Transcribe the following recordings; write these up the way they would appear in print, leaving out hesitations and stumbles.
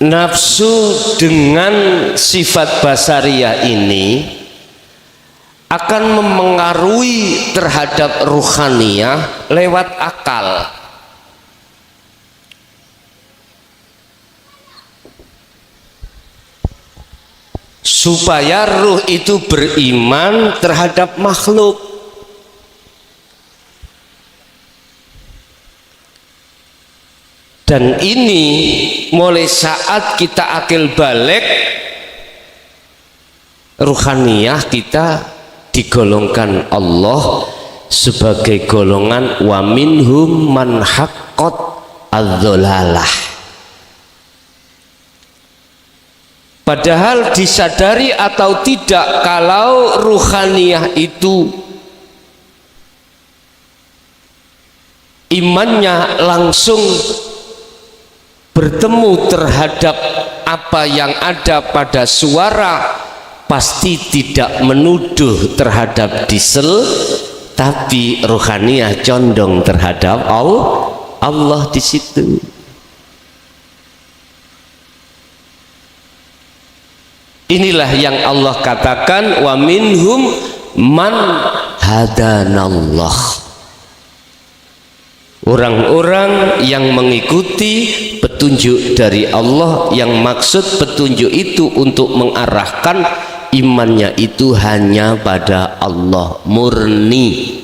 nafsu dengan sifat basariyah ini akan memengaruhi terhadap ruhaniyah lewat akal. Supaya ruh itu beriman terhadap makhluk. Dan ini mulai saat kita akil balik, ruhaniyah kita digolongkan Allah sebagai golongan wa minhum man haqqat adz-dzalalah. Padahal disadari atau tidak, kalau ruhaniyah itu imannya langsung bertemu terhadap apa yang ada pada suara, pasti tidak menuduh terhadap diesel, tapi ruhaniyah condong terhadap Allah di situ. Inilah yang Allah katakan wa minhum man hadanallah. Orang-orang yang mengikuti petunjuk dari Allah, yang maksud petunjuk itu untuk mengarahkan imannya itu hanya pada Allah murni,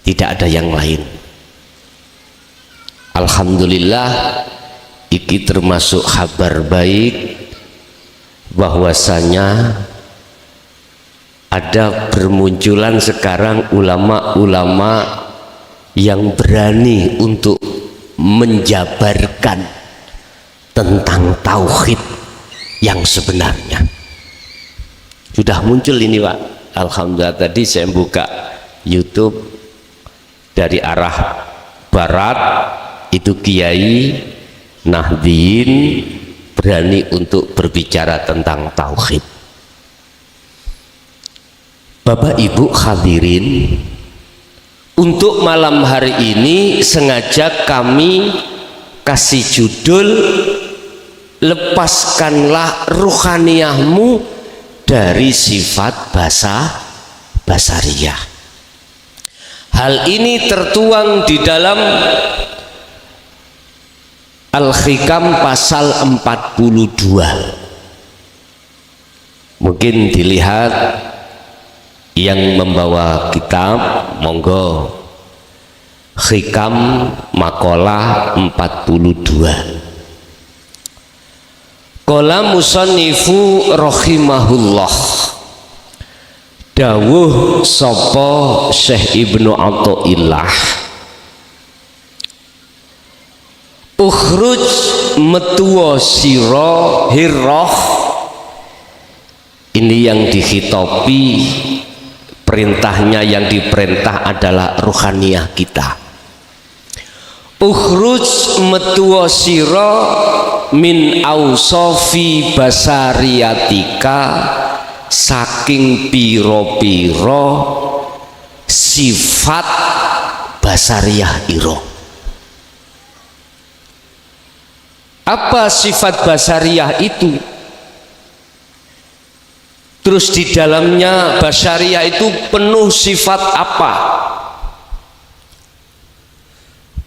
tidak ada yang lain. Alhamdulillah, iki termasuk kabar baik bahwasanya ada bermunculan sekarang ulama-ulama yang berani untuk menjabarkan tentang tauhid yang sebenarnya. Sudah muncul ini Pak, alhamdulillah. Tadi saya buka YouTube dari arah barat, itu Kiai Nahdien berani untuk berbicara tentang tauhid. Bapak Ibu hadirin, untuk malam hari ini sengaja kami kasih judul lepaskanlah ruhaniyahmu dari sifat basariyah. Hal ini tertuang di dalam Al-Hikam pasal 42. Mungkin dilihat yang membawa kitab, monggo. Hikam makalah 42. Qala musannifu rahimahullah, dawuh sapa Syekh Ibnu Athaillah, ukhruj metuwa sira hirrah. Ini yang dihitopi, perintahnya yang diperintah adalah ruhaniyah kita. Ukhruj metuwa sira min ausofi basariyatika, saking piro-piro sifat basariyah iro. Apa sifat basariyah itu? Terus di dalamnya basariyah itu penuh sifat apa?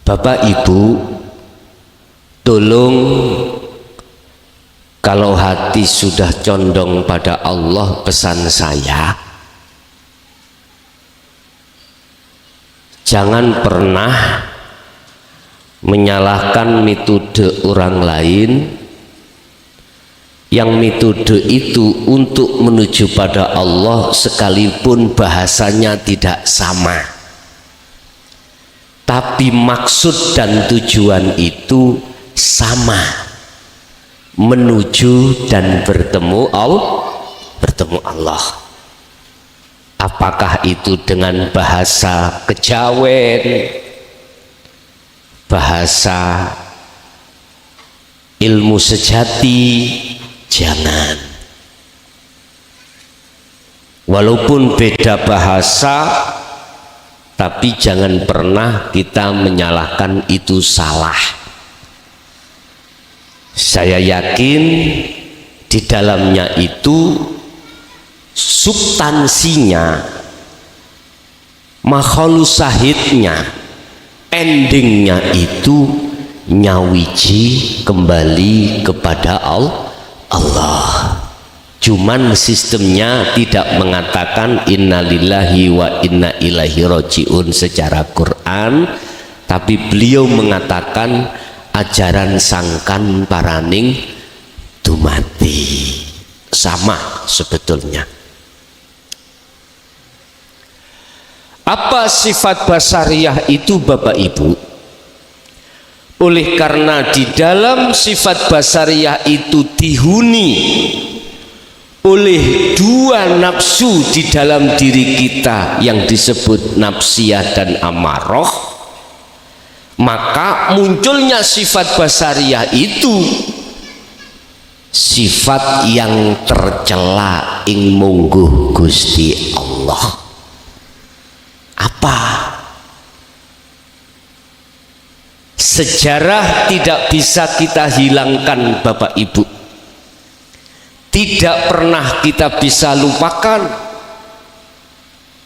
Bapak Ibu, tolong, kalau hati sudah condong pada Allah, pesan saya, jangan pernah menyalahkan metode orang lain yang metode itu untuk menuju pada Allah, sekalipun bahasanya tidak sama, tapi maksud dan tujuan itu sama, menuju dan bertemu Allah. Apakah itu dengan bahasa kejawen, bahasa ilmu sejati? Jangan. Walaupun beda bahasa, tapi jangan pernah kita menyalahkan itu salah. Saya yakin di dalamnya itu substansinya, makhluk sahidnya, endingnya itu nyawiji kembali kepada Allah. Cuman sistemnya tidak mengatakan innalillahi wa inna ilaihi rojiun secara Quran, tapi beliau mengatakan ajaran sangkan paraning dumati. Sama sebetulnya. Apa sifat basariyah itu Bapak Ibu? Oleh karena di dalam sifat basariyah itu dihuni oleh dua nafsu di dalam diri kita yang disebut nafsiyah dan amarah, maka munculnya sifat basariyah itu sifat yang tercela ing mungguh Gusti Allah. Apa? Sejarah tidak bisa kita hilangkan Bapak Ibu, tidak pernah kita bisa lupakan,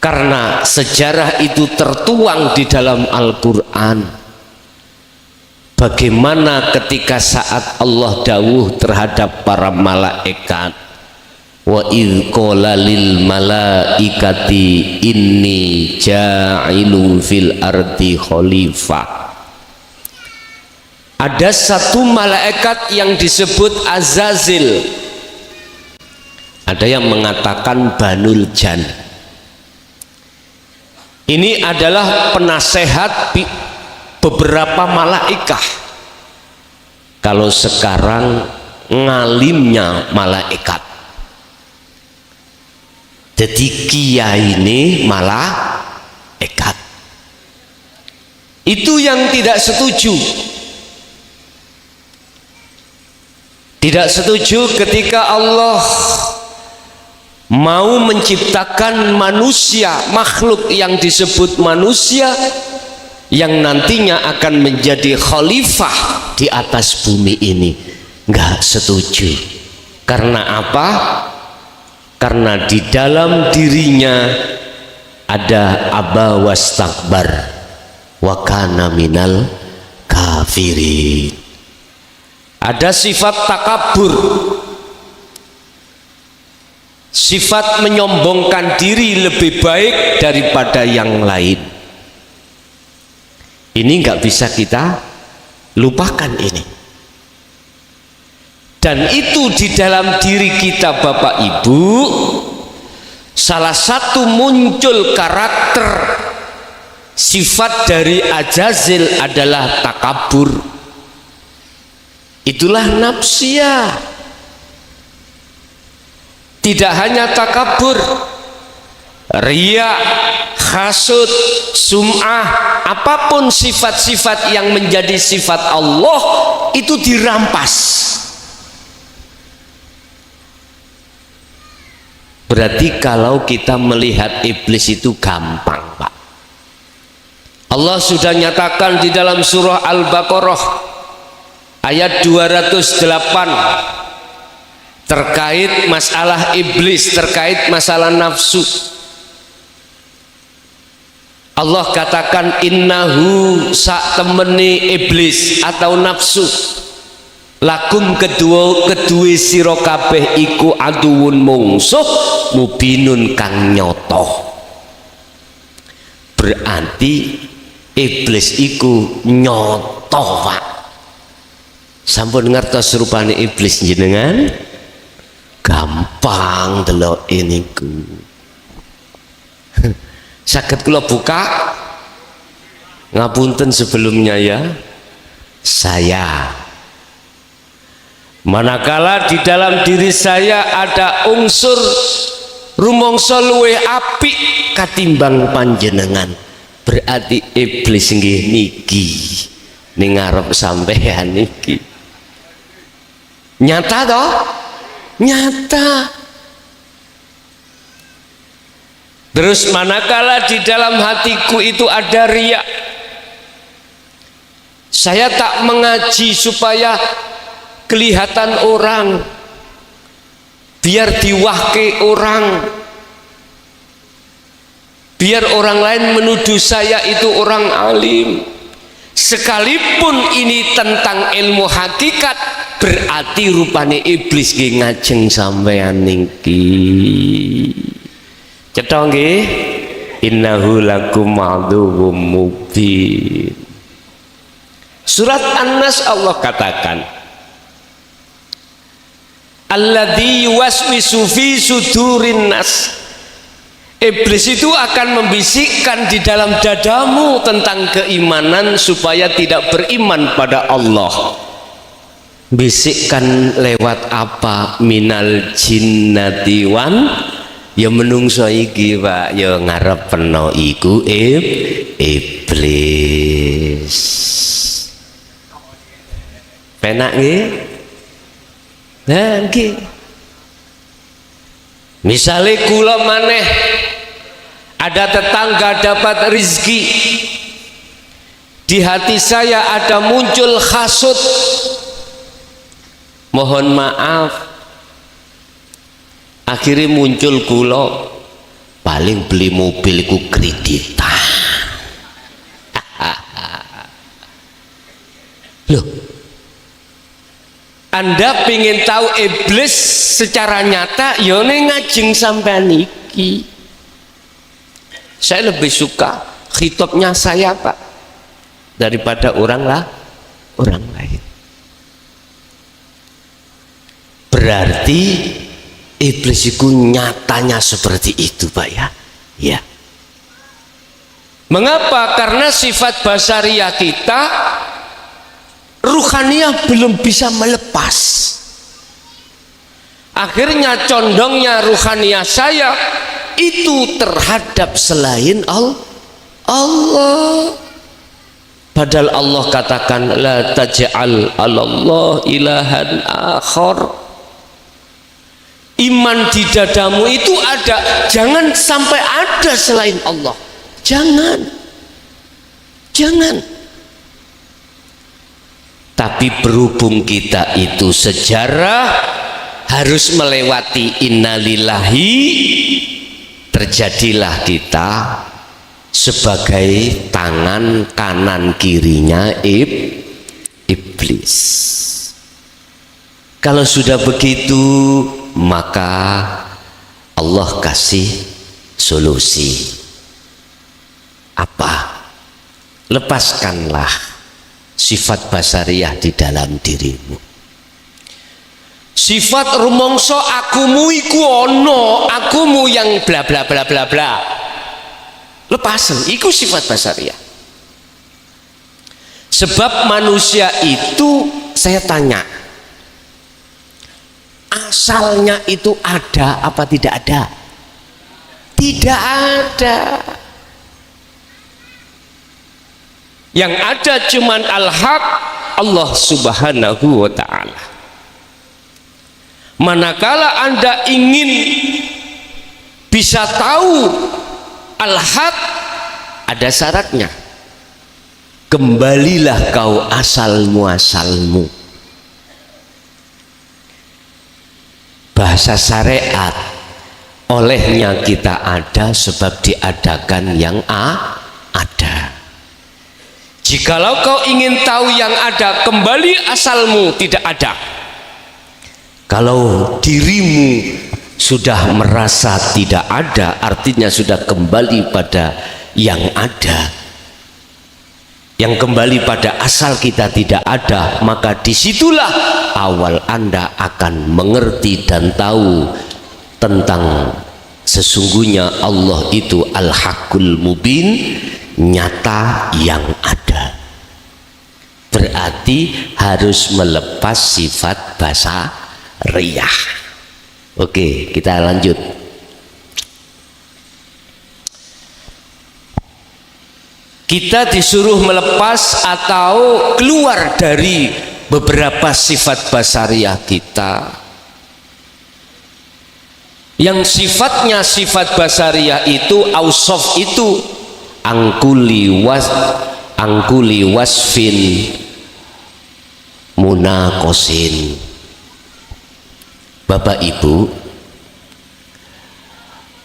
karena sejarah itu tertuang di dalam Al-Quran. Bagaimana ketika saat Allah dawuh terhadap para malaikat, wa idh qala lil malaikati inni ja'ilun fil ardi khalifah. Ada satu malaikat yang disebut Azazil, ada yang mengatakan Banul Jan. Ini adalah penasehat beberapa malaikat. Kalau sekarang ngalimnya malaikat. Jadi kiai ini malaikat. Itu yang tidak setuju. Tidak setuju ketika Allah mau menciptakan manusia, makhluk yang disebut manusia yang nantinya akan menjadi khalifah di atas bumi ini. Enggak setuju. Karena apa? Karena di dalam dirinya ada aba wastakbar wa kana minal kafirin. Ada sifat takabur, sifat menyombongkan diri lebih baik daripada yang lain. Ini nggak bisa kita lupakan ini. Dan itu di dalam diri kita Bapak Ibu, salah satu muncul karakter sifat dari Azazil adalah takabur. Itulah nafsiyah. Tidak hanya takabur, riya, hasud, sum'ah, apapun sifat-sifat yang menjadi sifat Allah itu dirampas. Berarti kalau kita melihat iblis itu gampang, Pak. Allah sudah nyatakan di dalam surah Al-Baqarah ayat 208 terkait masalah iblis, terkait masalah nafsu. Allah katakan innahu sak temeni iblis atau nafsu lakum kedua sira kabeh iku aduwun mungsuh mubinun kang nyoto. Berarti iblis iku nyoto, Pak. Sampun ngertos rupane iblis jenengan? Gampang delok iniku. Saged kula buka? Ngapunten sebelumnya ya. Saya, manakala di dalam diri saya ada unsur rumangsa luwih apik katimbang panjenengan, berarti iblis nggih niki ning ngarep sampean niki. Nyata toh? Nyata. Terus manakala di dalam hatiku itu ada riya, saya tak mengaji supaya kelihatan orang, biar diwahke orang, biar orang lain menuduh saya itu orang alim. Sekalipun ini tentang ilmu hakikat, berarti rupane iblis nggih ngajeng sampean niki. Cetha nggih? Innahu lakum aduwwum mubin. Surat An-Nas Allah katakan, alladzi yuwaswisu fi sudurin nas. Iblis itu akan membisikkan di dalam dadamu tentang keimanan supaya tidak beriman pada Allah. Bisikkan lewat apa? Minal jinnati wan, ya menungso iki Pak, ya ngarepno iku iblis. Penak nggih? Nah nggih. Misalnya kula maneh ada tetangga dapat rizki, di hati saya ada muncul hasud, mohon maaf, akhirnya muncul kula paling beli mobil ku kreditan. Loh, Anda pengen tahu iblis secara nyata, yone ngajeng sampean iki. Saya lebih suka khitabnya saya Pak daripada orang lain. Berarti iblis itu nyatanya seperti itu Pak ya. Ya. Mengapa? Karena sifat basariah kita, ruhaniyah belum bisa melepas. Akhirnya condongnya ruhaniyah saya itu terhadap selain Allah. Padahal Allah katakan la taj'al 'alallah ilahan akhar. Iman di dadamu itu ada, jangan sampai ada selain Allah. Jangan. Tapi berhubung kita itu sejarah harus melewati innalillahi, terjadilah kita sebagai tangan kanan kirinya iblis. Kalau sudah begitu, maka Allah kasih solusi. Apa? Lepaskanlah sifat basariah di dalam dirimu. Sifat rumongso akumu iku ono, akumu yang bla bla bla bla bla. Lepasen, iku sifat basariah. Sebab manusia itu, saya tanya, asalnya itu ada apa tidak ada? Tidak ada. Yang ada cuman al-haq, Allah subhanahu wa ta'ala. Manakala Anda ingin bisa tahu al-haq, ada syaratnya. Kembalilah kau asal muasalmu. Bahasa syariat, olehnya kita ada sebab diadakan yang ada. Jikalau kau ingin tahu yang ada, kembali asalmu, tidak ada. Kalau dirimu sudah merasa tidak ada, artinya sudah kembali pada yang ada, yang kembali pada asal kita tidak ada, maka disitulah awal Anda akan mengerti dan tahu tentang sesungguhnya Allah itu al-haqqul mubin, nyata yang ada. Berarti harus melepas sifat basariyah. Oke, kita lanjut. Kita disuruh melepas atau keluar dari beberapa sifat basariyah kita yang sifatnya sifat basariyah itu, ausof itu angkuli wasfin munaqosin. Bapak Ibu,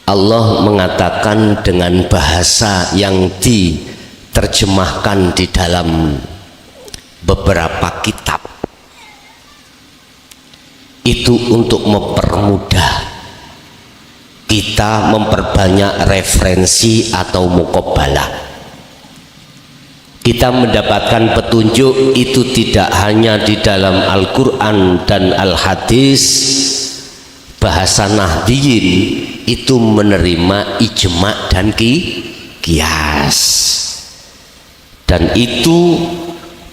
Allah mengatakan dengan bahasa yang diterjemahkan di dalam beberapa kitab itu untuk mempermudah kita memperbanyak referensi atau muqabbalah. Kita mendapatkan petunjuk itu tidak hanya di dalam Al-Quran dan Al-Hadis. Bahasa nahdiyin itu menerima ijma' dan qiyas, dan itu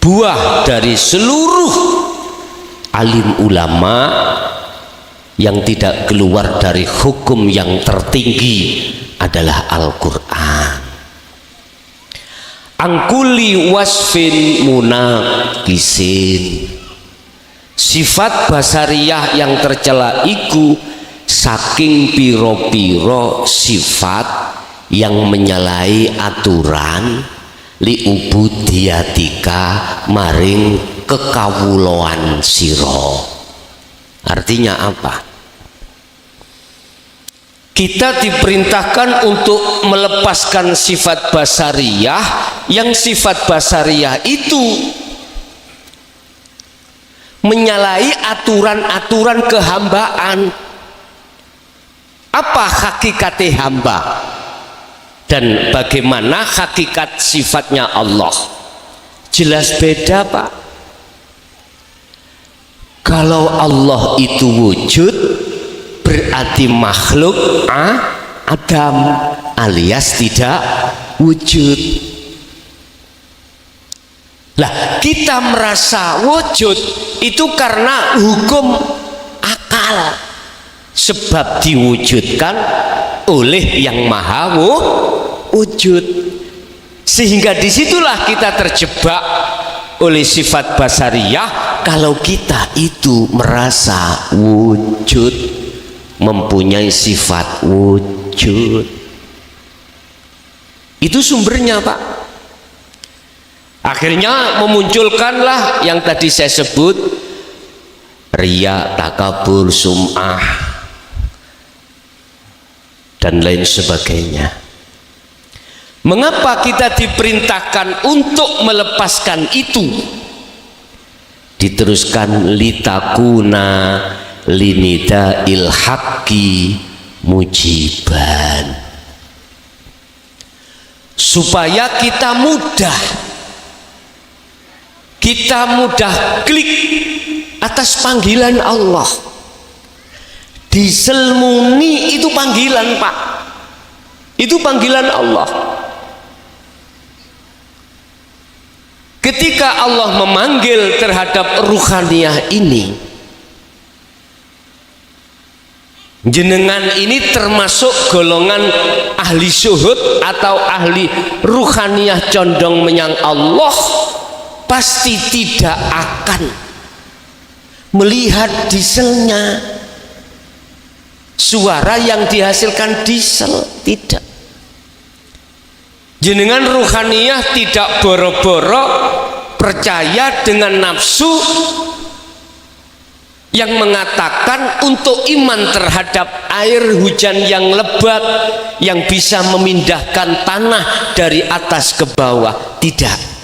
buah dari seluruh alim ulama yang tidak keluar dari hukum yang tertinggi adalah Al-Quran. Angkuli wasfin munaqisin, sifat basariyah yang tercela iku saking piro-piro sifat yang menyalahi aturan liubudiyatika maring kekawuloan siro. Artinya apa? Kita diperintahkan untuk melepaskan sifat basariyah, yang sifat basariyah itu menyalahi aturan-aturan kehambaan. Apa hakikat hamba dan bagaimana hakikat sifatnya Allah? Jelas beda, Pak. Kalau Allah itu wujud, berarti makhluk Adam alias tidak wujud. Lah, kita merasa wujud itu karena hukum akal, sebab diwujudkan oleh yang maha wujud, sehingga disitulah kita terjebak oleh sifat basariyah. Kalau kita itu merasa wujud, mempunyai sifat wujud, itu sumbernya, Pak. Akhirnya memunculkanlah yang tadi saya sebut, riya, takabur, sum'ah, dan lain sebagainya. Mengapa kita diperintahkan untuk melepaskan itu? Diteruskan litakuna linida ilhaqi mujiban, supaya kita mudah klik atas panggilan Allah. Diesel muni itu panggilan, Pak, itu panggilan Allah. Ketika Allah memanggil terhadap ruhaniyah ini, jenengan ini termasuk golongan ahli syuhud atau ahli ruhaniyah condong menyang Allah, pasti tidak akan melihat dieselnya, suara yang dihasilkan diesel, tidak. Jenengan ruhaniyah tidak boro-boro percaya dengan nafsu yang mengatakan untuk iman terhadap air hujan yang lebat yang bisa memindahkan tanah dari atas ke bawah. Tidak.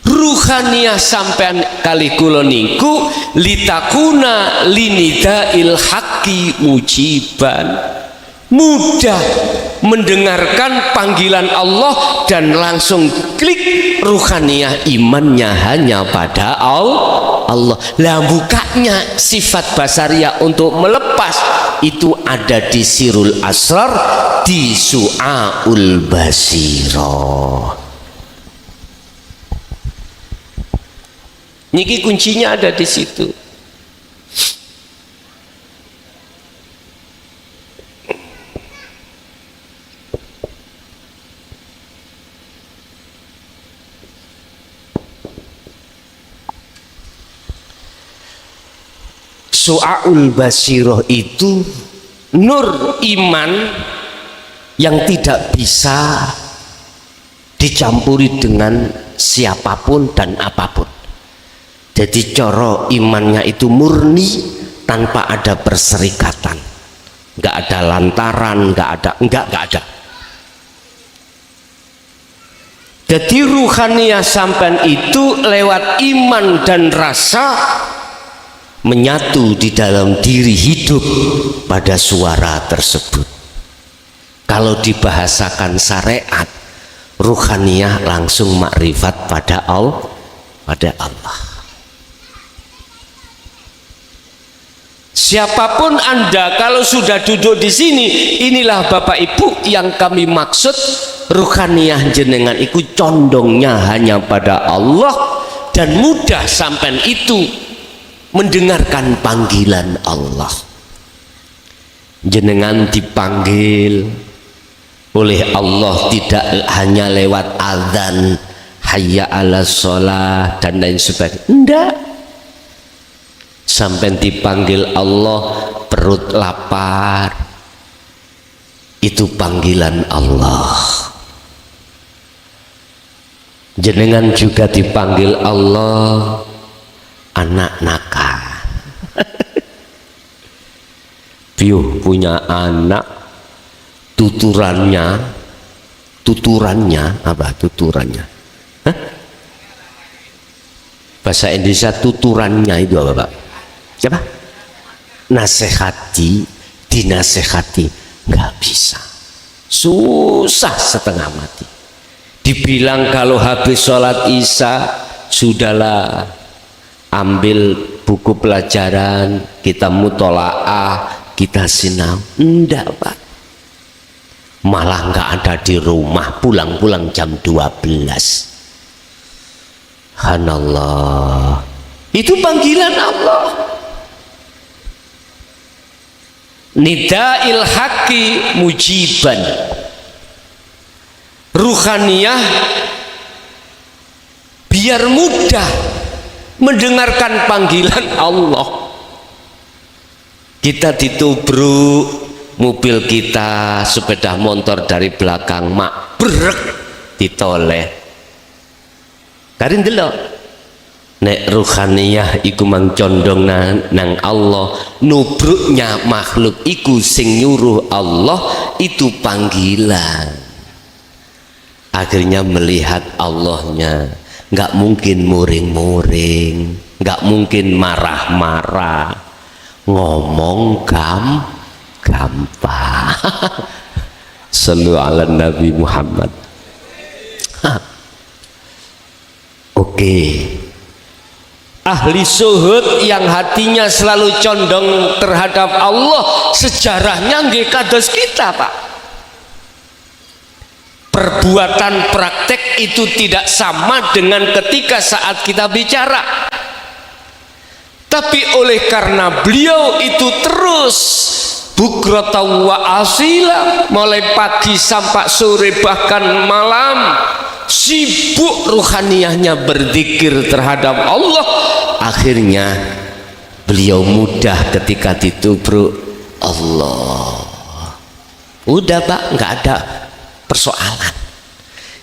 Ruhaniyah sampean kali kula niku litakuna linidail haqqi mujiban, mudah mendengarkan panggilan Allah dan langsung klik, ruhaniyah imannya hanya pada Allah. Lah, bukanya sifat basariyah untuk melepas itu ada di Sirul Asrar, di Su'aul Basirah. Niki kuncinya ada di situ. Su'aul Basirah itu nur iman yang tidak bisa dicampuri dengan siapapun dan apapun. Jadi coro imannya itu murni tanpa ada perserikatan, nggak ada lantaran, nggak ada. Jadi ruhaniyah sampean itu lewat iman dan rasa menyatu di dalam diri, hidup pada suara tersebut. Kalau dibahasakan syariat, ruhaniyah langsung makrifat pada Allah. Siapapun Anda kalau sudah duduk di sini, inilah Bapak Ibu yang kami maksud. Ruhaniyah jenengan itu condongnya hanya pada Allah dan mudah sampean itu mendengarkan panggilan Allah. Jenengan dipanggil oleh Allah tidak hanya lewat azan, hayya ala sholah dan lain sebagainya. Enggak. Sampai dipanggil Allah perut lapar, itu panggilan Allah. Jenengan juga dipanggil Allah anak nakal. Piuh punya anak, tuturannya apa tuturannya? Hah? Bahasa Indonesia tuturannya itu apa Pak? Siapa? Nasihati, dinasehati nggak bisa, susah setengah mati. Dibilang kalau habis sholat isya sudahlah, ambil buku pelajaran, kita mutolaah, kita sinau. Enggak Pak, malah nggak ada di rumah, pulang-pulang jam 12. Hanallah, itu panggilan Allah. Nida'il haqqi mujiban. Ruhaniyah biar mudah mendengarkan panggilan Allah. Kita ditubruk mobil kita, sepeda motor dari belakang, mak brek ditoleh. Karin delok nek ruhaniyah iku mang condong nang Allah, nubruknya makhluk iku sing nyuruh Allah, itu panggilan. Akhirnya melihat Allahnya, nggak mungkin muring-muring, nggak mungkin marah-marah, ngomong gampang. Sallu ala Nabi Muhammad. Oke. Ahli zuhud yang hatinya selalu condong terhadap Allah, sejarahnya nggih kados kita Pak. Perbuatan praktek itu tidak sama dengan ketika saat kita bicara, tapi oleh karena beliau itu terus bukratan wa asila, mulai pagi sampai sore bahkan malam sibuk ruhaniyahnya berzikir terhadap Allah, akhirnya beliau mudah ketika ditubruk Allah. Udah Pak, nggak ada persoalan.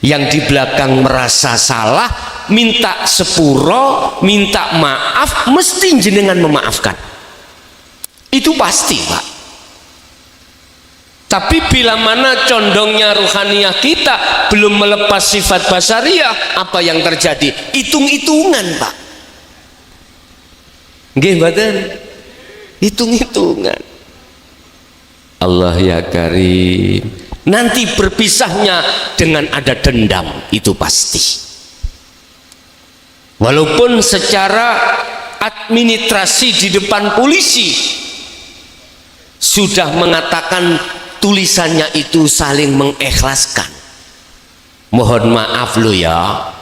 Yang di belakang merasa salah, minta sepuro, minta maaf, mesti jenengan memaafkan. Itu pasti Pak. Tapi bila mana condongnya ruhaniyah kita belum melepas sifat basariyah, apa yang terjadi? Hitung-hitungan Pak. Nggih mboten? Hitung-hitungan. Allah ya Karim. Nanti berpisahnya dengan ada dendam, itu pasti. Walaupun secara administrasi di depan polisi sudah mengatakan tulisannya itu saling mengikhlaskan. Mohon maaf lo ya,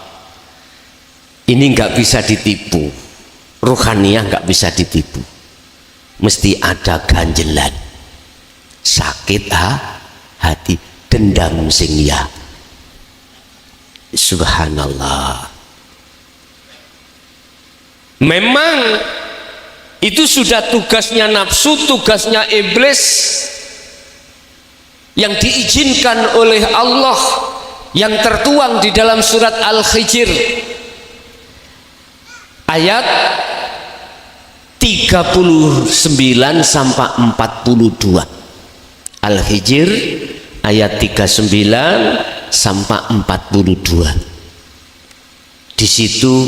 ini nggak bisa ditipu. Ruhaniyah nggak bisa ditipu. Mesti ada ganjelan, sakit hati, dendam sing ya. Subhanallah. Memang itu sudah tugasnya nafsu, tugasnya iblis yang diizinkan oleh Allah, yang tertuang di dalam surat Al-Hijr. ayat 39 sampai 42. Al-Hijr ayat 39 sampai 42. Di situ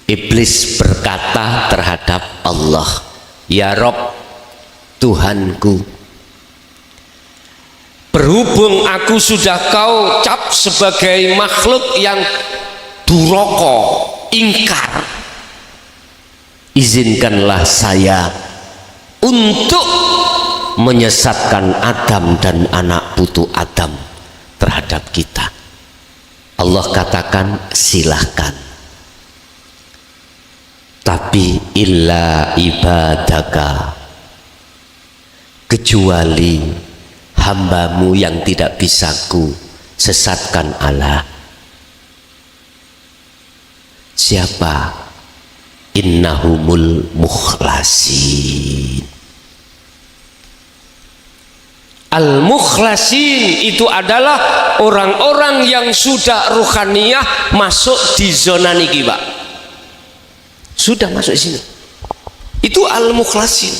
iblis berkata terhadap Allah, ya Rob, Tuhanku, berhubung aku sudah kau cap sebagai makhluk yang duroko, ingkar, izinkanlah saya untuk menyesatkan Adam dan anak putu Adam terhadap kita. Allah katakan silahkan, tapi illa ibadaka, kecuali hambamu yang tidak bisa ku sesatkan Allah. Siapa? Innahumul mukhlasin. Al-mukhlasin itu adalah orang-orang yang sudah ruhaniyah masuk di zona niki, Pak. Sudah masuk di sini. Itu al-mukhlasin.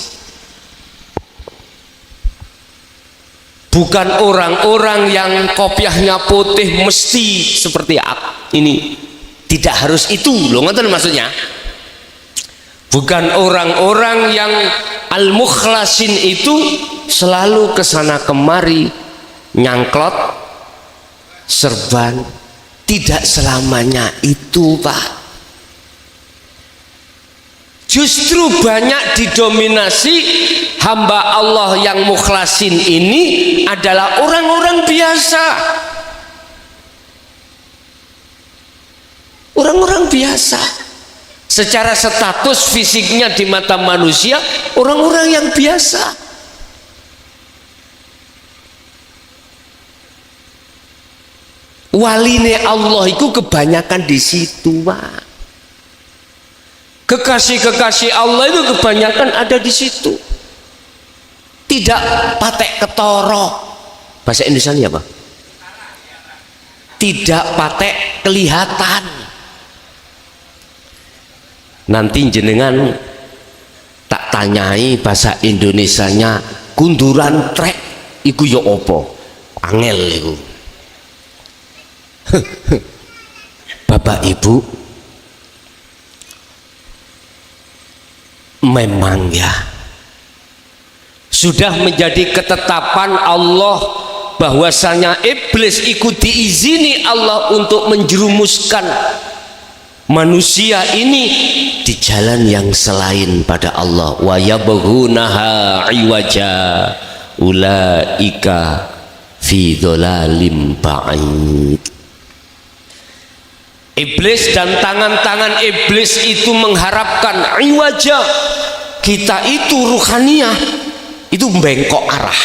Bukan orang-orang yang kopiahnya putih mesti seperti apa. Ini tidak harus itu, loh, ngoten maksudnya. Bukan orang-orang yang al-mukhlasin itu selalu kesana kemari nyangklot serban. Tidak selamanya itu, Pak. Justru banyak didominasi hamba Allah yang mukhlasin ini adalah orang-orang biasa. Orang-orang biasa. Secara status fisiknya di mata manusia, orang-orang yang biasa. Waline Allah itu kebanyakan di situ, Pak. Kekasih-kekasih Allah itu kebanyakan ada di situ. Tidak patek ketoro. Bahasa Indonesia apa? Tidak patek kelihatan. Nanti jenengan tak tanyai bahasa Indonesianya kunduran trek iku yo opo? Angel iku. Bapak Ibu, memang ya sudah menjadi ketetapan Allah bahwasanya iblis ikut diizini Allah untuk menjerumuskan manusia ini di jalan yang selain pada Allah. Wa yabghunaha iwaja ulaika fi dhalalim ba'id. Iblis dan tangan-tangan iblis itu mengharapkan iwaja, kita itu ruhaniyah itu bengkok arah.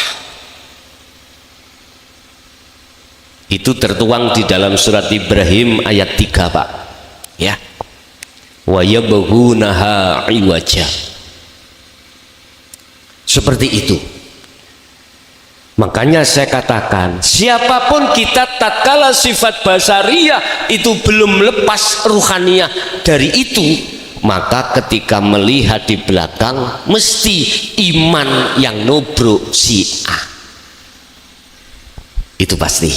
Itu tertuang di dalam surat Ibrahim ayat 3, Pak. Ya, wa yabghunaha iwaja, seperti itu. Makanya saya katakan, siapapun kita tatkala sifat basariyah itu belum lepas ruhaniyah dari itu, maka ketika melihat di belakang mesti iman yang nubruk si A. Itu pasti.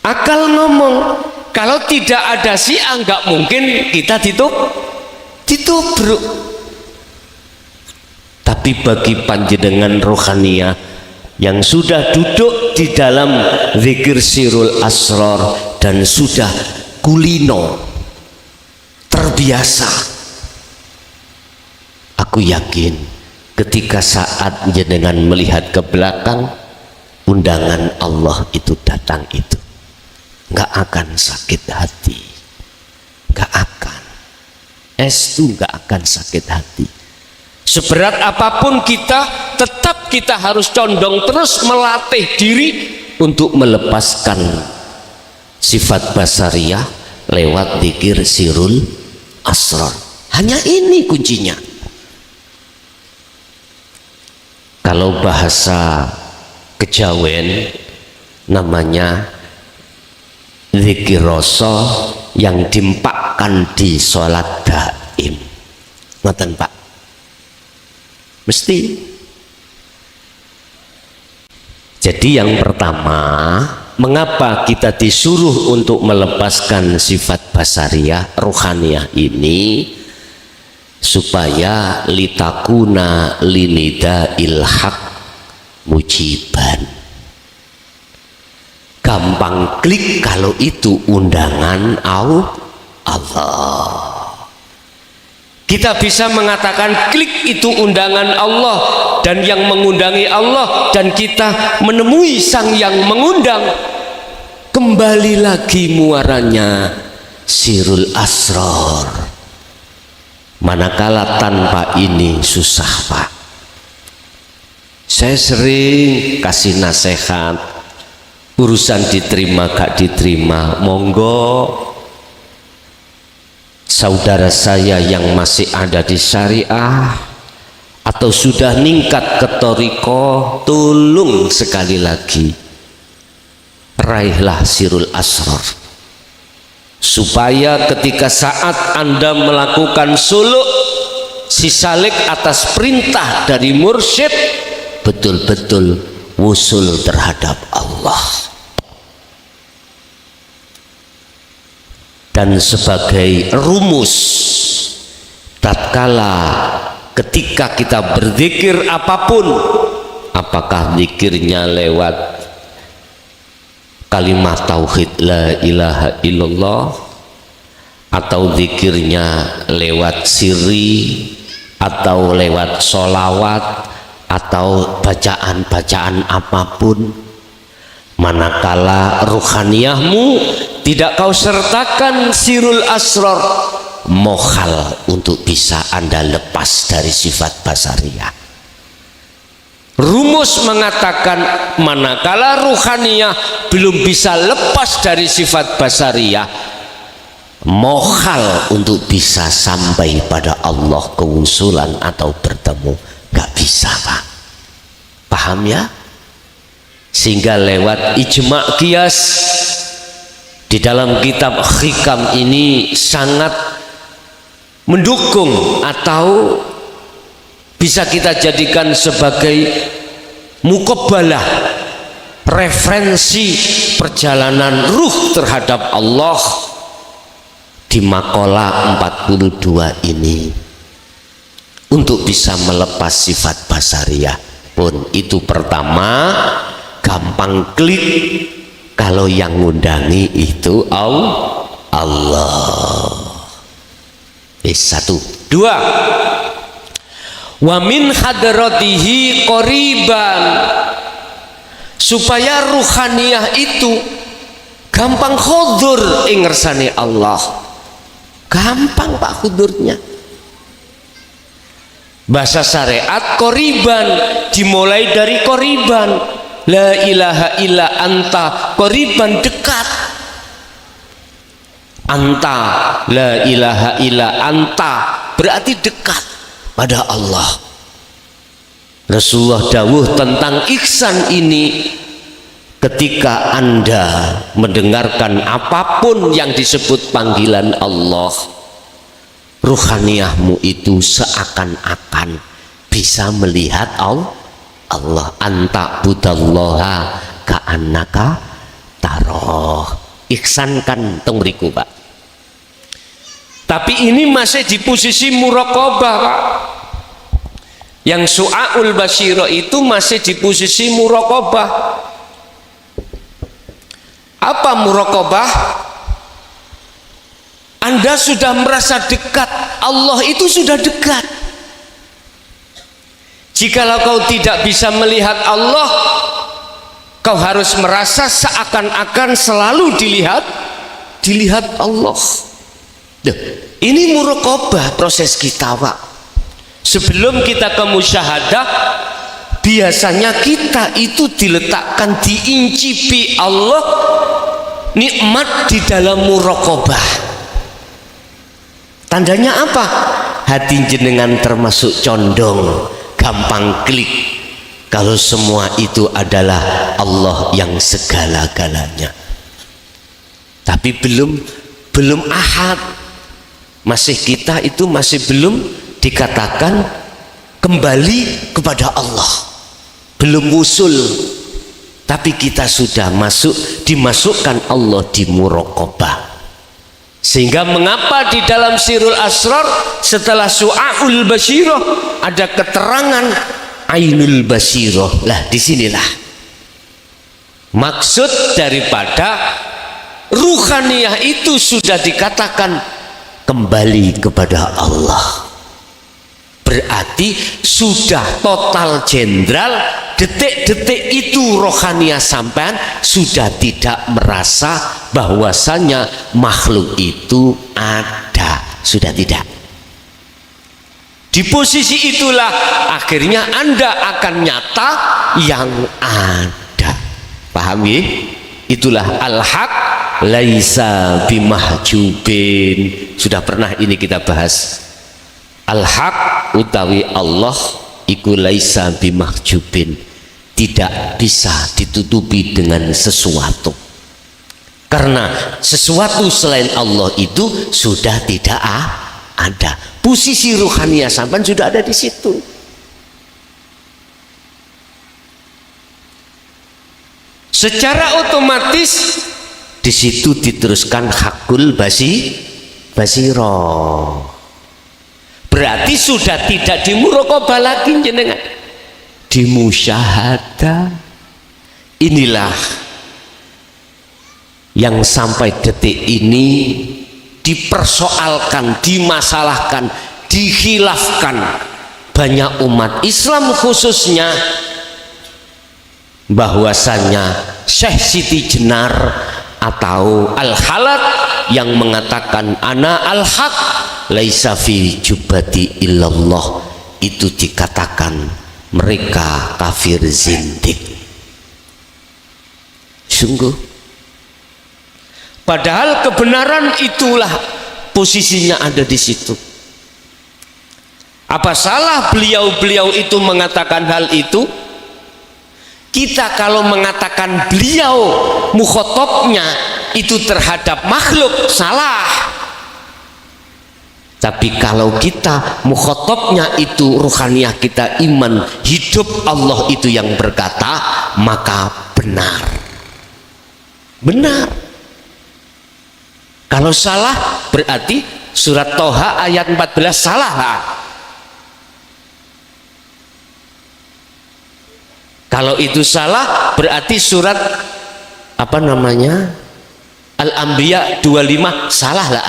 Akal ngomong, kalau tidak ada si A nggak mungkin kita ditubruk. Tapi bagi panjenengan rohaniyah yang sudah duduk di dalam zikir sirul asrar dan sudah kulino terbiasa, aku yakin ketika saat jenengan melihat ke belakang undangan Allah itu datang, itu nggak akan sakit hati, nggak akan, itu nggak akan sakit hati. Seberat apapun kita, tetap kita harus condong terus melatih diri untuk melepaskan sifat basariyah lewat zikir sirul asrar. Hanya ini kuncinya. Kalau bahasa kejawen namanya zikir rasa yang dimpak tampakkan di sholat daim. Ngoten Pak, mesti. Jadi yang pertama, mengapa kita disuruh untuk melepaskan sifat basariyah ruhaniyah ini? Supaya litakuna linida ilhaq mujiban, gampang klik kalau itu undangan Allah. Kita bisa mengatakan klik itu undangan Allah dan yang mengundangi Allah, dan kita menemui sang yang mengundang. Kembali lagi muaranya sirul asrar. Manakala tanpa ini susah Pak. Saya sering kasih nasihat, urusan diterima gak diterima, monggo. Saudara saya yang masih ada di syariah atau sudah ningkat ke thariqah, tolong sekali lagi raihlah sirul asrar, supaya ketika saat Anda melakukan suluk sisalik atas perintah dari mursyid, betul-betul wusul terhadap Allah. Dan sebagai rumus, tatkala ketika kita berzikir apapun, apakah zikirnya lewat kalimat tauhid la ilaha illallah, atau zikirnya lewat sirri, atau lewat sholawat, atau bacaan-bacaan apapun, manakala ruhaniyahmu tidak kau sertakan sirul asrar, mohal untuk bisa Anda lepas dari sifat basariyah. Rumus mengatakan manakala ruhaniyah belum bisa lepas dari sifat basariyah, mohal untuk bisa sampai pada Allah kewusulan atau bertemu, gak bisa Pak. Paham ya? Sehingga lewat ijma' qiyas di dalam kitab Hikam ini sangat mendukung atau bisa kita jadikan sebagai mukabbalah, referensi perjalanan ruh terhadap Allah di maqalah 42 ini, untuk bisa melepas sifat basariyah pun. Itu pertama, gampang klik kalau yang ngundangi itu Allah. Satu. Dua, wa min hadratihi qoriban, supaya ruhaniyah itu gampang khudur ing ngersane Allah. Gampang Pak khudurnya. Bahasa syariat qoriban dimulai dari qoriban, la ilaha illa anta, qoriban dekat. Anta, la ilaha illa anta, berarti dekat pada Allah. Rasulullah dawuh tentang ihsan ini, ketika Anda mendengarkan apapun yang disebut panggilan Allah, ruhaniyahmu itu seakan-akan bisa melihat Allah. Anta budallaha ka'annaka taroh. Ihsan kan teng mriku Pak. Tapi ini masih di posisi muraqabah Pak. Yang su'aul basyira itu masih di posisi muraqabah. Apa muraqabah? Anda sudah merasa dekat, Allah itu sudah dekat. Jikalau kau tidak bisa melihat Allah, kau harus merasa seakan-akan selalu dilihat Allah. Ini muraqabah proses kita Pak. Sebelum kita ke musyahadah, biasanya kita itu diletakkan, diincipi Allah nikmat di dalam muraqabah. Tandanya apa? Hati jenengan termasuk condong, gampang klik kalau semua itu adalah Allah yang segala-galanya. Tapi belum ahad, kita itu masih belum dikatakan kembali kepada Allah, belum wusul, tapi kita sudah dimasukkan Allah di muraqabah. Sehingga mengapa di dalam Sirul Asrar setelah Su'aul Basirah ada keterangan Ainul Basirah. Lah disinilah maksud daripada ruhaniyah itu sudah dikatakan kembali kepada Allah. Berarti sudah total jenderal, detik-detik itu rohaniah sampean sudah tidak merasa bahwasanya makhluk itu ada, sudah tidak. Di posisi itulah akhirnya Anda akan nyata yang ada. Paham ya? Itulah al-haq laisa bimahjubin. Sudah pernah ini kita bahas. Al-haq utawi Allah iku laisa bimahjubin, tidak bisa ditutupi dengan sesuatu, karena sesuatu selain Allah itu sudah tidak ada. Posisi ruhaniyah sampai sudah ada di situ. Secara otomatis di situ diteruskan hakul basiro. Berarti sudah tidak di muraqabah lagi jenengan, di musyahadah. Inilah yang sampai detik ini dipersoalkan, dimasalahkan, dikhilafkan banyak umat Islam, khususnya bahwasanya Syekh Siti Jenar atau Al-Halat yang mengatakan ana al-haq laisa fi jubati illallah, itu dikatakan mereka kafir zindik. Sungguh, padahal kebenaran itulah posisinya ada di situ. Apa salah beliau-beliau itu mengatakan hal itu? Kita kalau mengatakan beliau mukhotabnya itu terhadap makhluk, salah. Tapi kalau kita mukhotabnya itu ruhaniyah kita, iman hidup Allah itu yang berkata, maka benar. Benar. Kalau salah berarti surat Toha ayat 14 salah lah. Kalau itu salah berarti surat apa namanya Al-Anbiya 25 salah lah.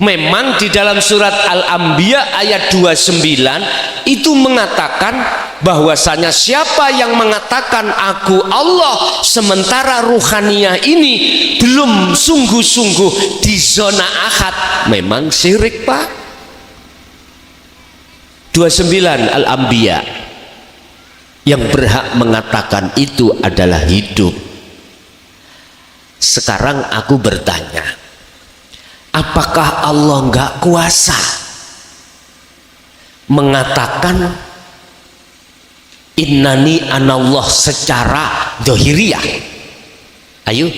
Memang di dalam surat Al-Anbiya ayat 29 itu mengatakan bahwasanya siapa yang mengatakan aku Allah sementara ruhaniyah ini belum sungguh-sungguh di zona ahad, memang syirik Pak. 29 Al-Anbiya, yang berhak mengatakan itu adalah hidup. Sekarang aku bertanya, apakah Allah nggak kuasa mengatakan innani anallah secara dohiriyah? Ayo,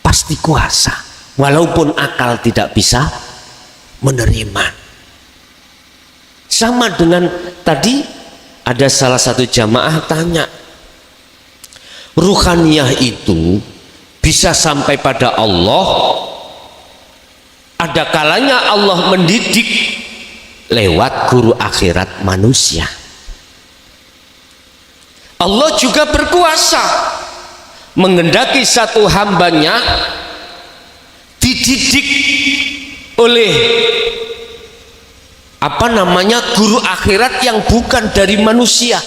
pasti kuasa, walaupun akal tidak bisa menerima. Sama dengan tadi ada salah satu jamaah tanya, ruhaniyah itu bisa sampai pada Allah, ada kalanya Allah mendidik lewat guru akhirat manusia. Allah juga berkuasa menghendaki satu hambanya dididik oleh apa namanya guru akhirat yang bukan dari manusia,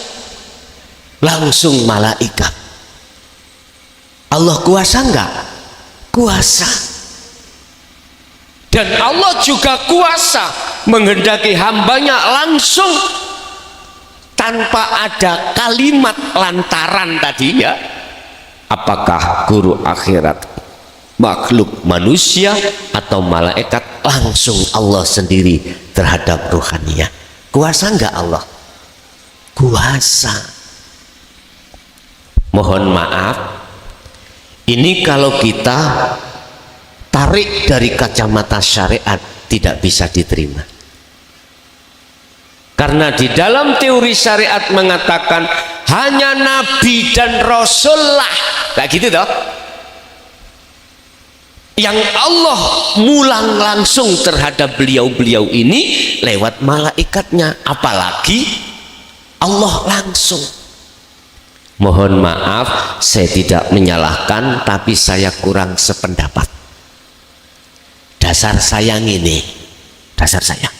langsung malaikat. Allah kuasa enggak? Kuasa. Dan Allah juga kuasa menghendaki hambanya langsung tanpa ada kalimat lantaran tadi ya. Apakah guru akhirat makhluk manusia atau malaikat? Langsung Allah sendiri terhadap ruhaniyah. Kuasa enggak Allah? Kuasa. Mohon maaf, ini kalau kita tarik dari kacamata syariat tidak bisa diterima. Karena di dalam teori syariat mengatakan hanya nabi dan rasul lah, kayak gitu toh, yang Allah mulang langsung terhadap beliau-beliau ini lewat malaikatnya, apalagi Allah langsung. Mohon maaf, saya tidak menyalahkan, tapi saya kurang sependapat. Dasar saya ini, dasar saya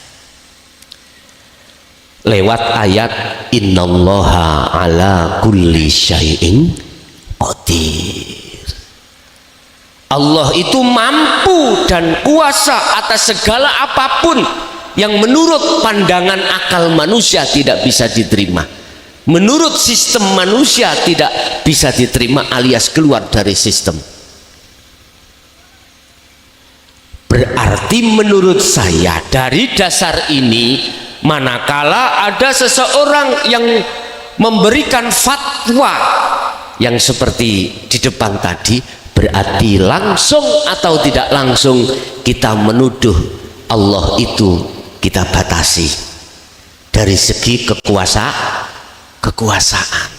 lewat ayat innallaha ala kulli syai'in qadir. Allah itu mampu dan kuasa atas segala apapun yang menurut pandangan akal manusia tidak bisa diterima, menurut sistem manusia tidak bisa diterima, alias keluar dari sistem. Berarti menurut saya dari dasar ini, manakala ada seseorang yang memberikan fatwa yang seperti di depan tadi, berarti langsung atau tidak langsung kita menuduh Allah itu kita batasi dari segi kekuasaan.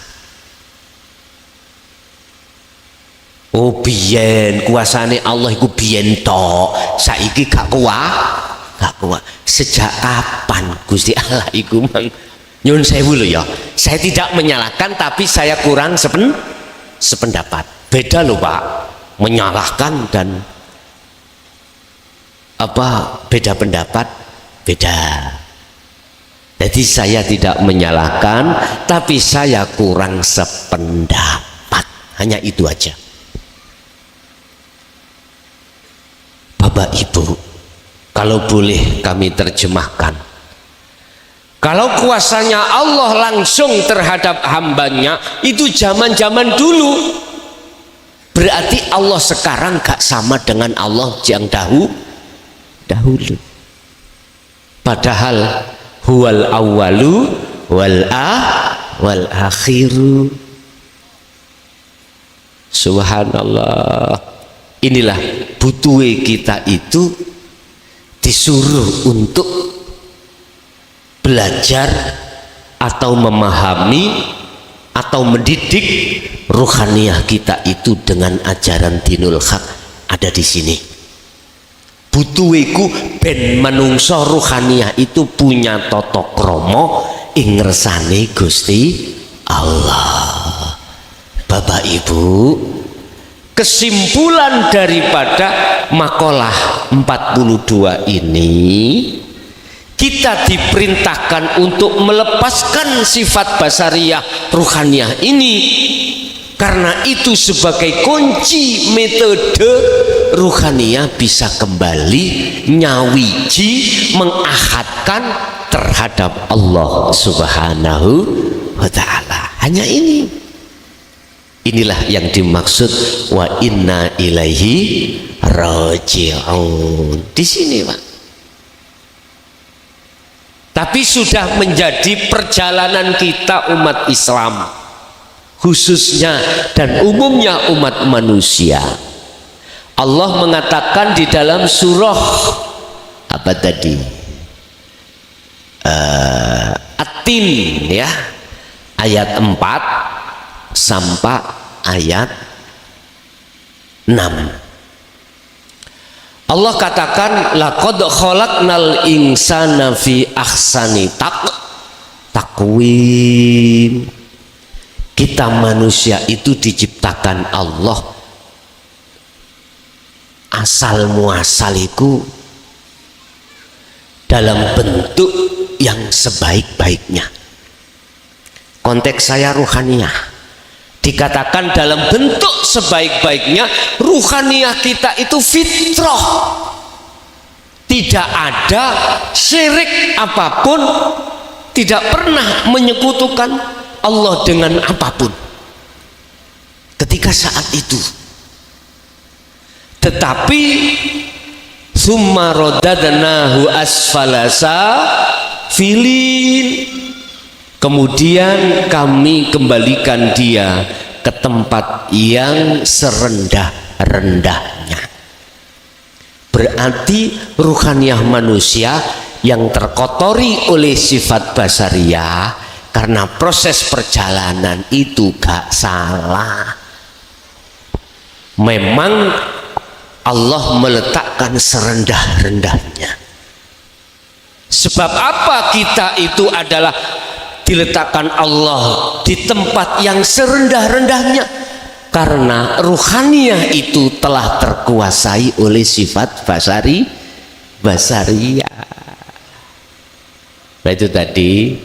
Oh biyen kuasane Allah iku biyen tok, saiki gak kuat. Sejak kapan Gusti Allah iku mang? Nyun sewu lho ya, saya tidak menyalahkan, tapi saya kurang sependapat. Beda loh Pak, menyalahkan dan beda pendapat, beda. Jadi saya tidak menyalahkan, tapi saya kurang sependapat, hanya itu aja. Bapak Ibu, kalau boleh kami terjemahkan, kalau kuasanya Allah langsung terhadap hambanya itu zaman-zaman dulu, berarti Allah sekarang gak sama dengan Allah yang dahulu. Padahal huwal awwalu wal akhiru. Subhanallah. Inilah butuhe kita itu disuruh untuk belajar atau memahami atau mendidik ruhaniyah kita itu dengan ajaran dinul haq ada di sini. Butuhiku ben manungso ruhaniyah itu punya tata krama ing ngersane Gusti Allah. Bapak Ibu, kesimpulan daripada makalah 42 ini, kita diperintahkan untuk melepaskan sifat basariyah ruhaniyah ini, karena itu sebagai kunci metode ruhaniyah bisa kembali nyawiji mengahadkan terhadap Allah Subhanahu wa ta'ala. Hanya ini. Inilah yang dimaksud wa inna ilaihi raji'un. Di sini Pak. Tapi sudah menjadi perjalanan kita umat Islam, khususnya dan umumnya umat manusia. Allah mengatakan di dalam surah apa tadi? At-Tin ya, ayat 4 sampai ayat 6. Allah katakan laqad khalaqnal insana fi ahsani taqwim. Kita manusia itu diciptakan Allah asal muasaliku dalam bentuk yang sebaik-baiknya. Konteks saya ruhaniyah. Dikatakan dalam bentuk sebaik-baiknya, ruhaniyah kita itu fitrah, tidak ada syirik apapun, tidak pernah menyekutukan Allah dengan apapun ketika saat itu. Tetapi summa radadnahu asfala safilin, kemudian kami kembalikan dia ke tempat yang serendah-rendahnya. berarti ruhaniyah manusia yang terkotori oleh sifat basariyah karena proses perjalanan itu gak salah. Memang Allah meletakkan serendah-rendahnya. Sebab apa kita itu adalah diletakkan Allah di tempat yang serendah-rendahnya? Karena ruhaniyah itu telah terkuasai oleh sifat basariyah. Nah itu tadi,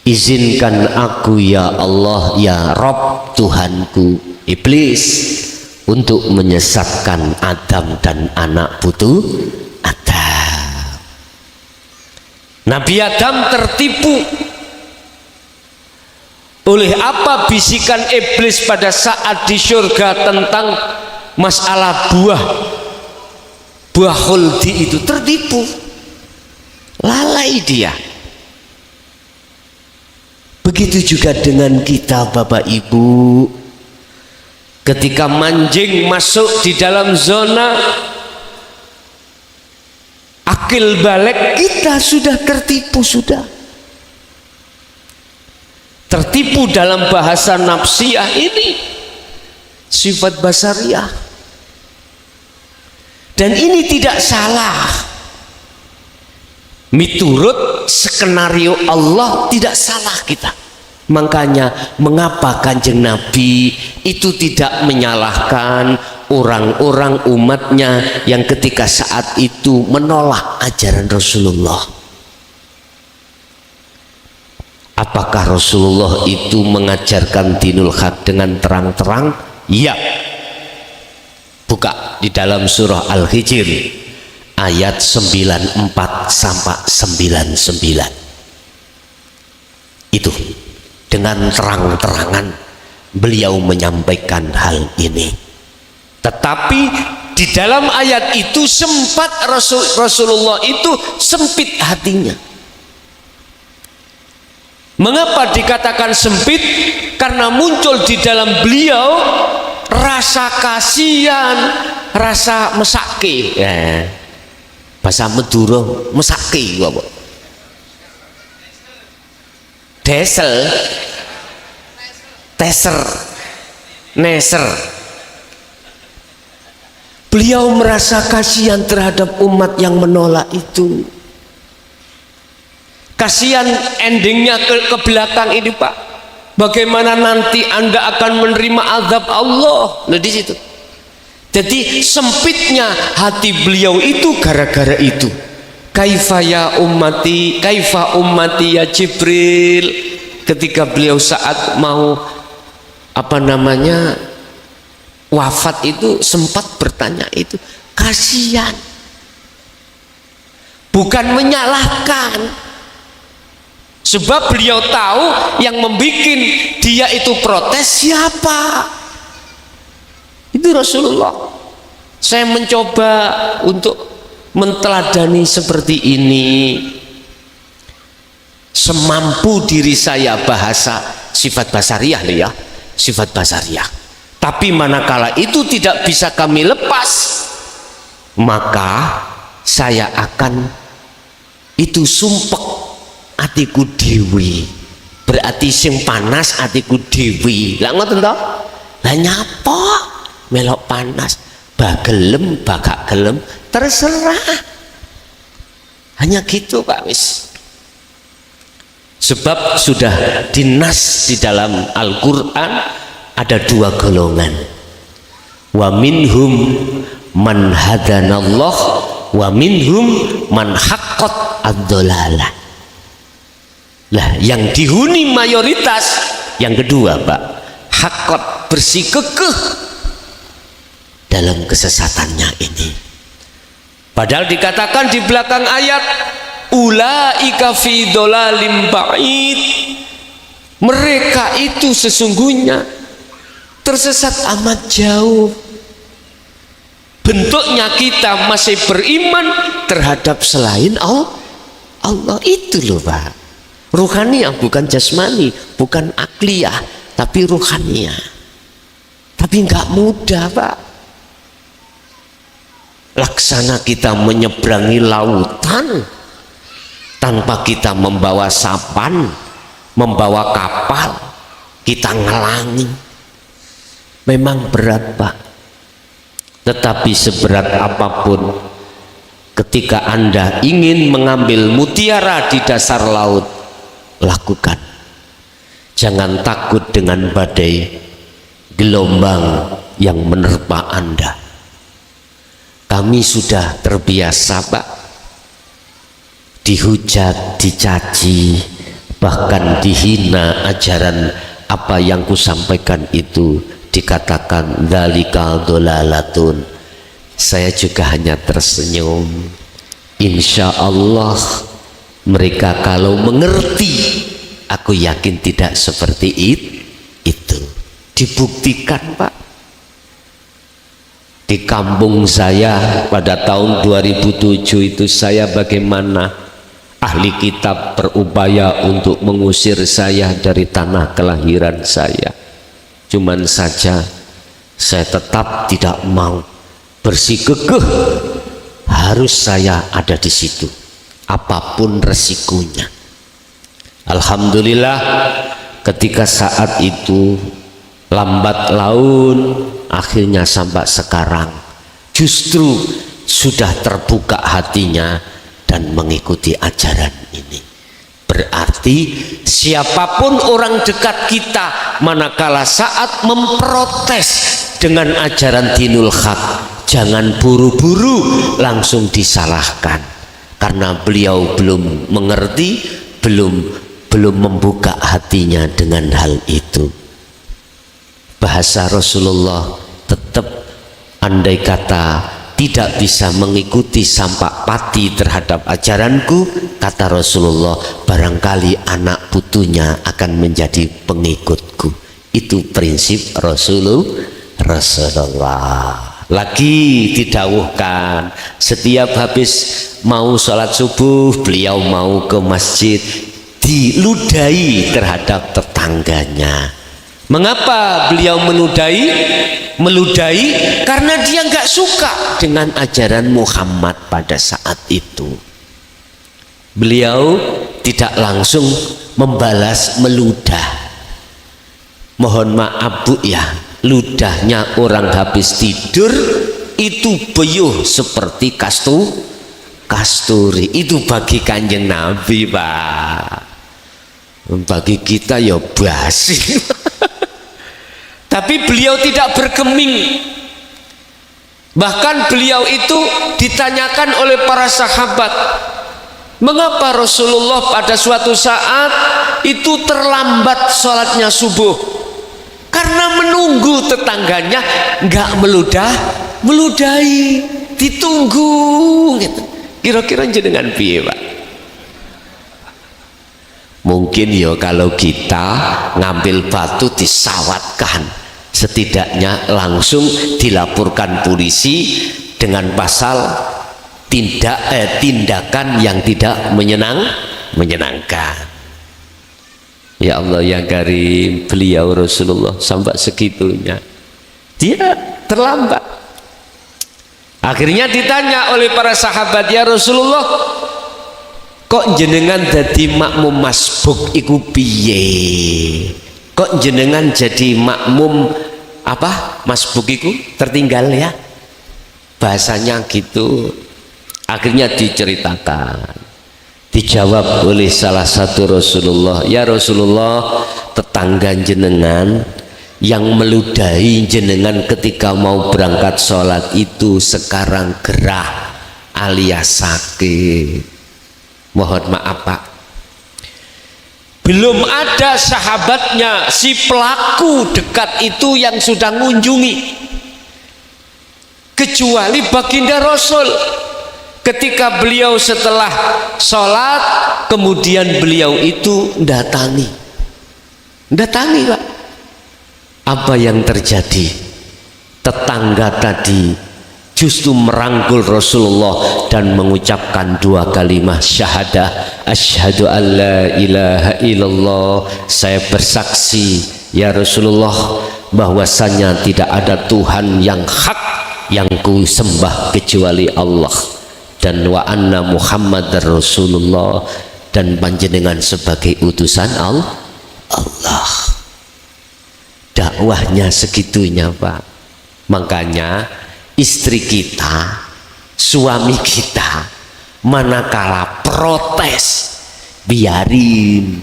izinkan aku ya Allah ya Rob Tuhanku iblis untuk menyesatkan Adam dan anak putu Adam. Nabi Adam tertipu oleh apa bisikan iblis pada saat di surga tentang masalah buah khuldi itu. Tertipu, lalai dia. Begitu juga dengan kita Bapak Ibu, ketika mancing masuk di dalam zona akil balik, kita sudah tertipu, tertipu dalam bahasa nafsiyah ini, sifat basariyah. Dan ini tidak salah, miturut skenario Allah tidak salah kita. Makanya mengapa Kanjeng Nabi itu tidak menyalahkan orang-orang umatnya yang ketika saat itu menolak ajaran Rasulullah? Apakah Rasulullah itu mengajarkan dinul haq dengan terang-terang? Ya. Buka di dalam surah Al-Hijr ayat 94 sampai 99. Itu dengan terang-terangan beliau menyampaikan hal ini. Tetapi di dalam ayat itu sempat Rasulullah itu sempit hatinya. Mengapa dikatakan sempit? Karena muncul di dalam beliau rasa kasihan, rasa mesake. Bahasa Madura mesake apa? Desel, teser, neser. Beliau merasa kasihan terhadap umat yang menolak itu. Kasihan endingnya ke belakang ini Pak. Bagaimana nanti Anda akan menerima azab Allah? Nah di situ. Jadi sempitnya hati beliau itu gara-gara itu. Kaifa ya ummati, kaifa ummati ya Jibril. Ketika beliau saat mau wafat itu sempat bertanya itu, kasihan. Bukan menyalahkan. Sebab beliau tahu yang membuat dia itu protes siapa? Itu Rasulullah. Saya mencoba untuk menteladani seperti ini semampu diri saya, bahasa sifat basariyah ya, sifat basariyah. Tapi manakala itu tidak bisa kami lepas, maka saya akan itu sumpek atiku dewi, berarti sing panas atiku dewi. Lah ngoten to? Lah nyapa melok panas, bagelem bagak gelem terserah. Hanya gitu Pak wis. Sebab sudah dinas di dalam Al-Qur'an ada dua golongan. Wa minhum man hadanallah wa minhum man haqqat ad-dhalalah. Lah yang dihuni mayoritas yang kedua Pak, hakot bersikukuh dalam kesesatannya ini. Padahal dikatakan di belakang ayat ulaika fi dhalalim ba'id, mereka itu sesungguhnya tersesat amat jauh. Bentuknya kita masih beriman terhadap selain Allah. Itu loh Pak, ruhaniyah bukan jasmani, bukan akliyah, tapi ruhaniyah. Tapi nggak mudah Pak. laksana kita menyeberangi lautan tanpa kita membawa sapan, membawa kapal, kita ngelangi. Memang berat, Pak. Tetapi seberat apapun, ketika Anda ingin mengambil mutiara di dasar laut, lakukan. Jangan takut dengan badai, gelombang yang menerpa Anda. Kami sudah terbiasa, Pak, dihujat, dicaci, bahkan dihina ajaran apa yang kusampaikan itu, dikatakan dzalika dhalalatun. Saya juga hanya tersenyum. Insya Allah mereka kalau mengerti, aku yakin tidak seperti itu. Dibuktikan, Pak. Di kampung saya pada tahun 2007 itu, saya bagaimana ahli kitab berupaya untuk mengusir saya dari tanah kelahiran saya. Cuman saja saya tetap tidak mau, bersikukuh harus saya ada di situ apapun resikonya. Alhamdulillah ketika saat itu lambat laun, akhirnya sampai sekarang justru sudah terbuka hatinya dan mengikuti ajaran ini. Berarti siapapun orang dekat kita, manakala saat memprotes dengan ajaran dinul haq, jangan buru-buru langsung disalahkan, karena beliau belum mengerti, belum membuka hatinya dengan hal itu. Bahasa Rasulullah tetap, andai kata tidak bisa mengikuti sampai pati terhadap ajaranku, kata Rasulullah, barangkali anak putunya akan menjadi pengikutku. Itu prinsip Rasulullah. Lagi didawuhkan, setiap habis mau sholat subuh, beliau mau ke masjid, diludahi terhadap tetangganya. Mengapa beliau meludahi? Karena dia nggak suka dengan ajaran Muhammad pada saat itu. Beliau tidak langsung membalas meludah. Mohon maaf Bu ya, ludahnya orang habis tidur itu beyuh seperti kasturi. Itu bagi Kanjeng Nabi, Pak. Bagi kita ya basi. Tapi beliau tidak bergeming. Bahkan beliau itu ditanyakan oleh para sahabat, mengapa Rasulullah pada suatu saat itu terlambat sholatnya subuh? Karena menunggu tetangganya nggak meludahi, ditunggu gitu. Kira-kira jenengan piye, Pak? Mungkin ya kalau kita ngambil batu disawatkan, setidaknya langsung dilaporkan polisi dengan pasal tindakan yang tidak menyenangkan. Ya Allah ya Karim, beliau Rasulullah sampai segitunya, dia terlambat. Akhirnya ditanya oleh para sahabat, ya Rasulullah, kok jenengan jadi makmum masbuk iku piye? Kok jenengan jadi makmum apa? Masbuk iku tertinggal ya? Bahasanya gitu. Akhirnya diceritakan. Dijawab oleh salah satu Rasulullah, ya Rasulullah, tetangga jenengan yang meludahi jenengan ketika mau berangkat sholat itu sekarang gerah alias sakit. Mohon maaf Pak, belum ada sahabatnya si pelaku dekat itu yang sudah mengunjungi, kecuali baginda Rasul. Ketika beliau setelah sholat, kemudian beliau itu datangi Pak. Apa yang terjadi? Tetangga tadi justru merangkul Rasulullah dan mengucapkan dua kalimat syahadah, asyhadu an la ilaha illallah, saya bersaksi ya Rasulullah bahwasanya tidak ada Tuhan yang hak yang ku sembah kecuali Allah, dan wa anna Muhammadar Rasulullah, dan panjenengan sebagai utusan Allah. Dakwahnya segitunya Pak. Makanya istri kita, suami kita, manakala protes, biarin,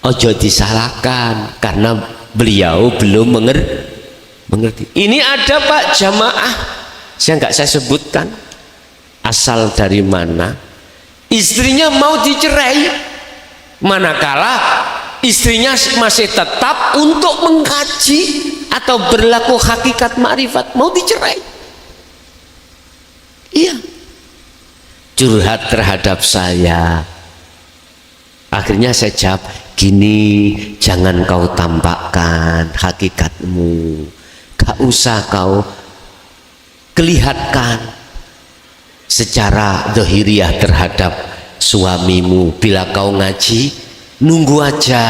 ojo disalahkan karena beliau belum mengerti. Ini ada Pak jamaah, saya sebutkan asal dari mana, istrinya mau dicerai, manakala istrinya masih tetap untuk mengkaji atau berlaku hakikat makrifat, mau dicerai. Iya, curhat terhadap saya. Akhirnya saya jawab gini, jangan kau tampakkan hakikatmu, gak usah kau kelihatkan secara dohiriah terhadap suamimu. Bila kau ngaji, nunggu aja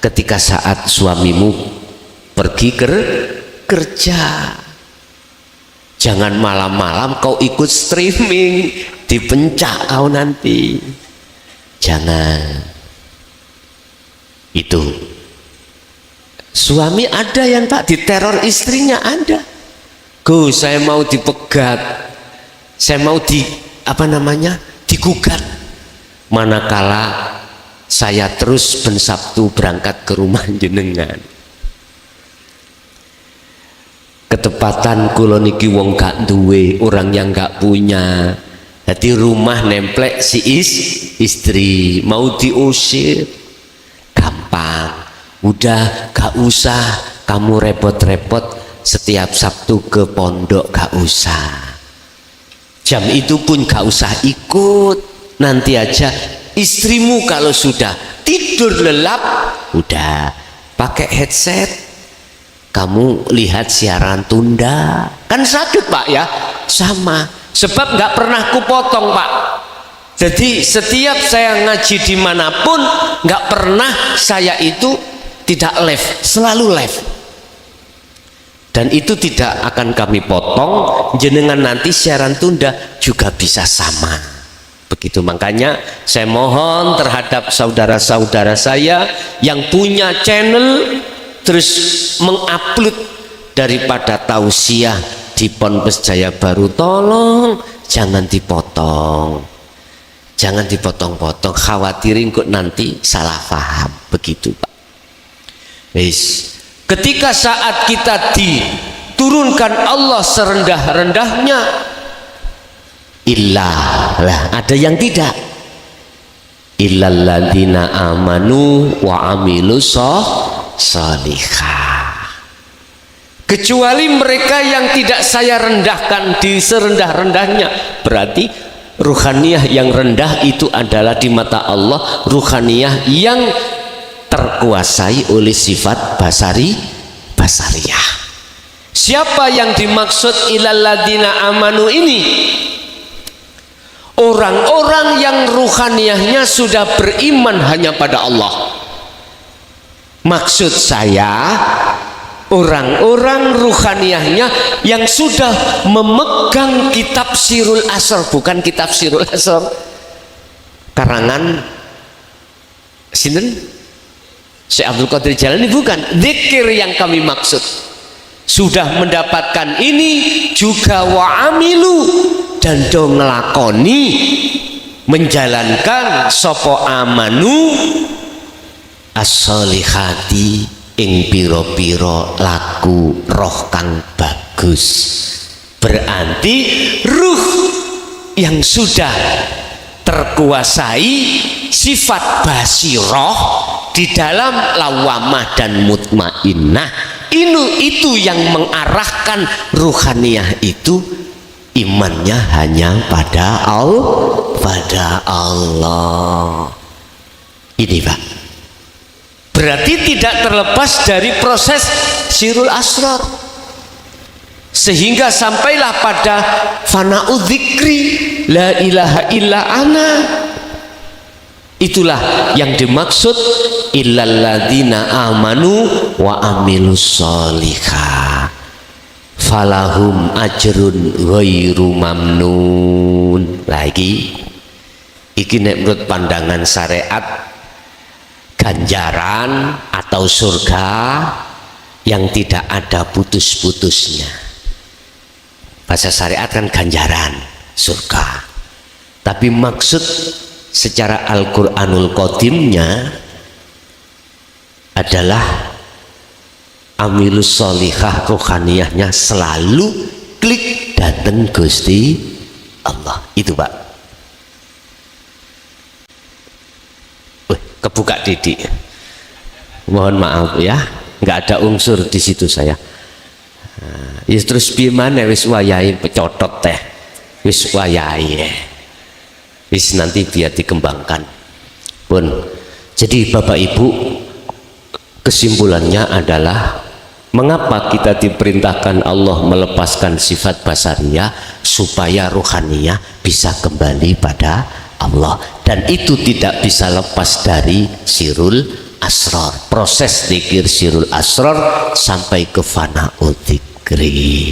ketika saat suamimu pergi kerja. Jangan malam-malam kau ikut streaming, dipencak kau nanti. Jangan. Itu suami ada yang Pak diteror istrinya, ada. Go, saya mau dipegat, saya mau digugat, manakala saya terus ben Sabtu berangkat ke rumah jenengan. Ketepatan kula niki wong gak duwe, orang yang gak punya. Jadi rumah nemplek si istri, mau diusir gampang. Udah gak usah kamu repot-repot setiap Sabtu ke pondok, gak usah. Jam itu pun gak usah ikut. Nanti aja istrimu kalau sudah tidur lelap, udah pakai headset, kamu lihat siaran tunda. Kan sakit Pak ya, sama. Sebab nggak pernah kupotong Pak. Jadi setiap saya ngaji dimanapun, nggak pernah saya itu tidak live, selalu live. Dan itu tidak akan kami potong. Jenengan nanti siaran tunda juga bisa sama. Begitu, makanya saya mohon terhadap saudara-saudara saya yang punya channel terus mengupload daripada tausiah di Ponpes Jaya Baru, tolong jangan dipotong, jangan dipotong-potong, khawatirin kok nanti salah paham. Begitu Pak. Ketika saat kita diturunkan Allah serendah-rendahnya, illah lah, ada yang tidak, illalladzina amanu wa amilus sholihah, kecuali mereka yang tidak saya rendahkan di serendah-rendahnya. Berarti ruhaniyah yang rendah itu adalah di mata Allah ruhaniyah yang terkuasai oleh sifat basariyah. Siapa yang dimaksud illalladzina amanu ini? Orang-orang yang ruhaniyahnya sudah beriman hanya pada Allah. Maksud saya orang-orang ruhaniyahnya yang sudah memegang kitab Sirul Asr, bukan kitab Sirul Asr karangan sinten Syekh Abdul Qadir Jalani, bukan. Zikir yang kami maksud sudah mendapatkan ini juga wa'amilu, dan do ngelakoni menjalankan sopo amanu as-sholihati ing piro-piro laku roh kang bagus. Berarti ruh yang sudah terkuasai sifat basiroh di dalam lawamah dan mutmainnah, itu yang mengarahkan ruhaniyah itu imannya hanya pada Allah. Ini Pak, berarti tidak terlepas dari proses Sirul Asrar, sehingga sampailah pada fana'u dzikri la ilaha illa ana. Itulah yang dimaksud illalladzina amanu wa amilus sholihah. falahum ajrun ghairu mamnun. Lagi iki nek menurut pandangan syariat ganjaran atau surga yang tidak ada putus-putusnya. Bahasa syariat kan ganjaran surga, tapi maksud secara Al-Quranul Qadimnya adalah amilus solihah, rohaniyahnya selalu klik dateng Gusti Allah. Itu Pak. Kebuka didik, mohon maaf ya, nggak ada unsur di situ saya. Ya terus bimane wis wayahe pecotot teh, wis wayahe, wis nanti biar dikembangkan pun. Jadi Bapak Ibu, kesimpulannya adalah mengapa kita diperintahkan Allah melepaskan sifat basariyah supaya ruhaniyah bisa kembali pada Allah, dan itu tidak bisa lepas dari sirul asrar, proses zikir sirul asrar sampai ke fana'ul dzikri.